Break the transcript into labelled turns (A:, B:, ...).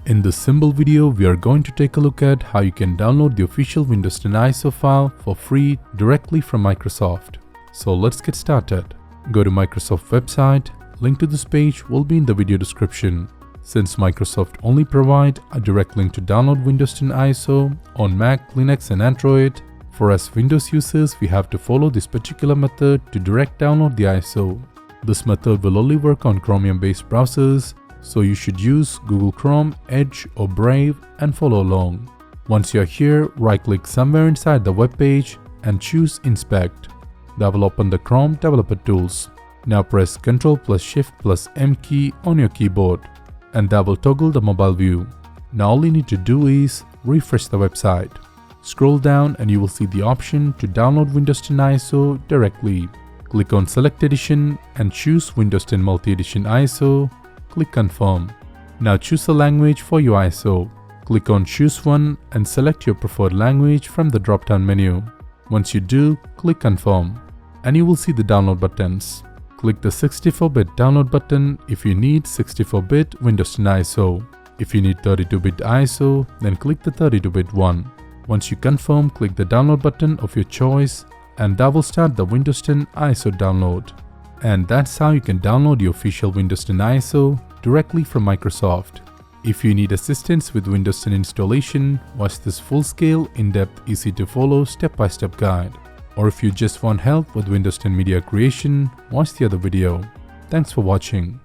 A: In this simple video, we are going to take a look at how you can download the official Windows 10 ISO file for free directly from Microsoft. So let's get started. Go to Microsoft website. Link to this page will be in the video description. Since Microsoft only provide a direct link to download Windows 10 ISO on Mac, Linux and Android, for us Windows users we have to follow this particular method to direct download the ISO. This method will only work on Chromium based browsers, so you should use Google Chrome, Edge or Brave and follow along. Once you are here, right click somewhere inside the web page and choose Inspect. That will open the Chrome Developer Tools. Now press Ctrl+Shift+M key on your keyboard and that will toggle the mobile view. Now all you need to do is refresh the website. Scroll down and you will see the option to download Windows 10 ISO directly. Click on Select Edition and choose Windows 10 Multi-Edition ISO. Click Confirm. Now choose a language for your ISO. Click on Choose One and select your preferred language from the drop-down menu. Once you do, click Confirm and you will see the download buttons. Click the 64-bit download button if you need 64-bit Windows 10 ISO. If you need 32-bit ISO, then click the 32-bit one. Once you confirm, click the download button of your choice and that will start the Windows 10 ISO download. And that's how you can download the official Windows 10 ISO directly from Microsoft. If you need assistance with Windows 10 installation, watch this full-scale, in-depth, easy-to-follow step-by-step guide. Or if you just want help with Windows 10 media creation, watch the other video. Thanks for watching.